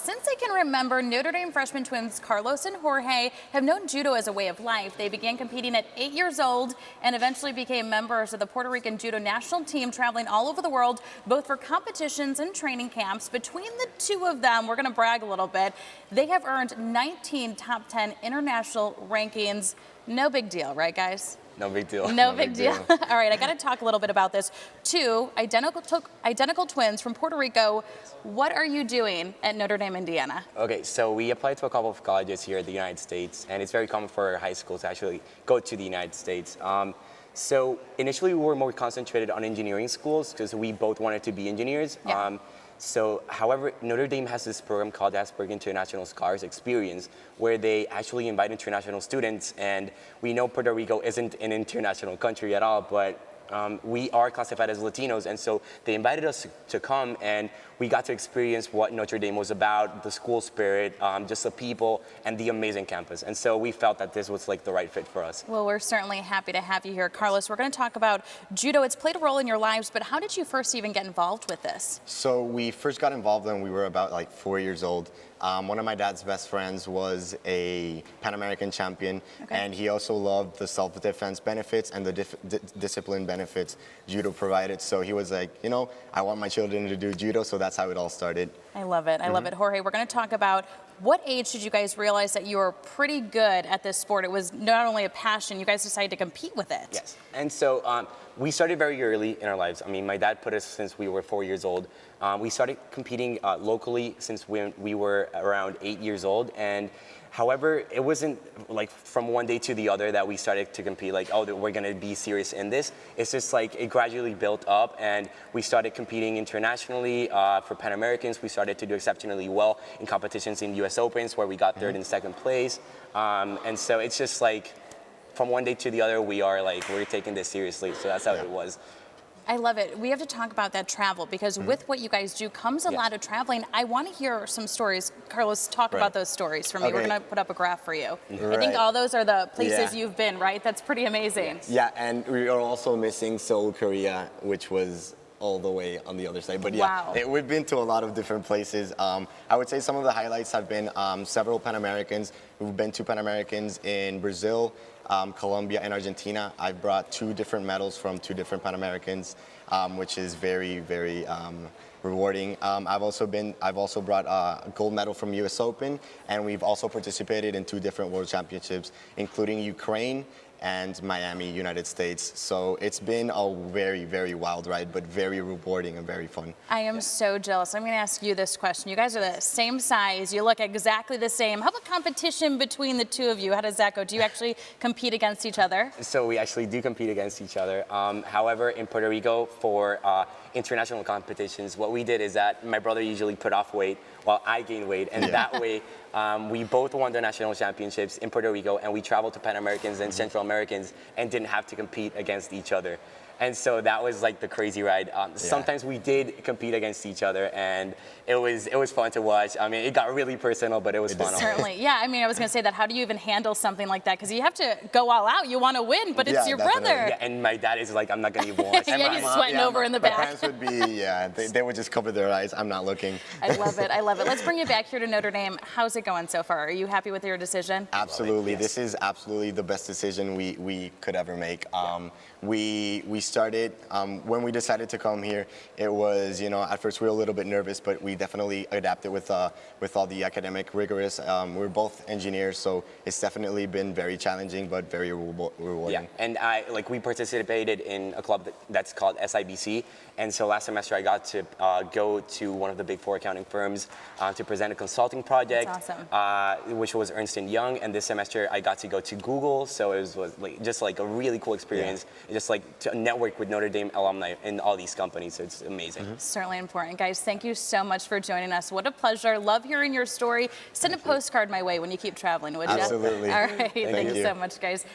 Since I can remember, Notre Dame freshman twins Carlos and Jorge have known judo as a way of life. They began competing at 8 years old and eventually became members of the Puerto Rican judo national team, traveling all over the world, both for competitions and training camps. Between the two of them, we're going to brag a little bit, they have earned 19 top 10 international rankings. No big deal, right, guys? No big deal. No big deal. All right, I got to talk a little bit about this. Two identical twins from Puerto Rico. What are you doing at Notre Dame, Indiana? Okay, so we applied to a couple of colleges here in the United States, and it's very common for high schools to actually go to the United States. So initially, we were more concentrated on engineering schools because we both wanted to be engineers. Yeah. However, Notre Dame has this program called Asperg International Scholars Experience, where they actually invite international students. And we know Puerto Rico isn't an international country at all, but we are classified as Latinos, and so they invited us to come, and we got to experience what Notre Dame was about, the school spirit, just the people, and the amazing campus. And so we felt that this was like the right fit for us. Well, we're certainly happy to have you here. Carlos, we're going to talk about judo. It's played a role in your lives, but how did you first even get involved with this? So we first got involved when we were about like 4 years old. One of my dad's best friends was a Pan American champion, and he also loved the self-defense benefits and the discipline benefits judo provided. So he was like, you know, I want my children to do judo, so that's how it all started. I love it. I love it. Jorge, we're going to talk about what age did you guys realize that you were pretty good at this sport? It was not only a passion, you guys decided to compete with it. Yes, and so we started very early in our lives. I mean, my dad put us since we were 4 years old. We started competing locally since we were around 8 years old, and however, it wasn't like from one day to the other that we started to compete, like, oh, we're gonna be serious in this. It's just like it gradually built up, and we started competing internationally for Pan Americans. We started to do exceptionally well in competitions in US Opens, where we got third and second place. And so it's just like, from one day to the other, we're taking this seriously. So that's how it was. I love it. We have to talk about that travel, because with what you guys do comes a lot of traveling. I want to hear some stories. Carlos, talk about those stories for me. We're going to put up a graph for you. I think all those are the places you've been, right? That's pretty amazing. Yeah, and we are also missing Seoul, Korea, which was all the way on the other side. But yeah, we've been to a lot of different places. I would say some of the highlights have been several Pan Americans. We've been to Pan Americans in Brazil, Colombia, and Argentina. I've brought 2 different medals from 2 different Pan Americans, which is very, very rewarding. I've also brought a gold medal from US Open, and we've also participated in 2 different World Championships, including Ukraine and Miami, United States. So it's been a very, very wild ride, but very rewarding and very fun. I am so jealous. I'm going to ask you this question. You guys are the same size. You look exactly the same. How about competition between the two of you? How does that go? Do you actually compete against each other? So we actually do compete against each other. However, in Puerto Rico, for international competitions, what we did is that my brother usually put off weight while I gained weight, and that way we both won the national championships in Puerto Rico, and we traveled to Pan Americans and Central Americans and didn't have to compete against each other. And so that was like the crazy ride. Sometimes we did compete against each other, and it was fun to watch. I mean, it got really personal, but it was fun. Certainly, yeah. I mean, I was going to say that. How do you even handle something like that? Because you have to go all out. You want to win, but it's your brother. Yeah, and my dad is like, I'm not going to even watch. Yeah, he's sweating over in the back. My parents would be, they would just cover their eyes. I'm not looking. I love it. I love it. Let's bring you back here to Notre Dame. How's it going so far? Are you happy with your decision? Absolutely. This is absolutely the best decision we could ever make. We started, when we decided to come here, it was, at first we were a little bit nervous, but we definitely adapted with all the academic rigorous. We're both engineers, so it's definitely been very challenging, but very rewarding. Yeah, and we participated in a club that's called SIBC, and so last semester I got to go to one of the big 4 accounting firms to present a consulting project, which was Ernst & Young, and this semester I got to go to Google, so it was just like a really cool experience. Just like to network with Notre Dame alumni in all these companies. So it's amazing. Certainly important. Guys, thank you so much for joining us. What a pleasure. Love hearing your story. Send a postcard my way when you keep traveling, would you? Absolutely. All right. Thank you so much, guys.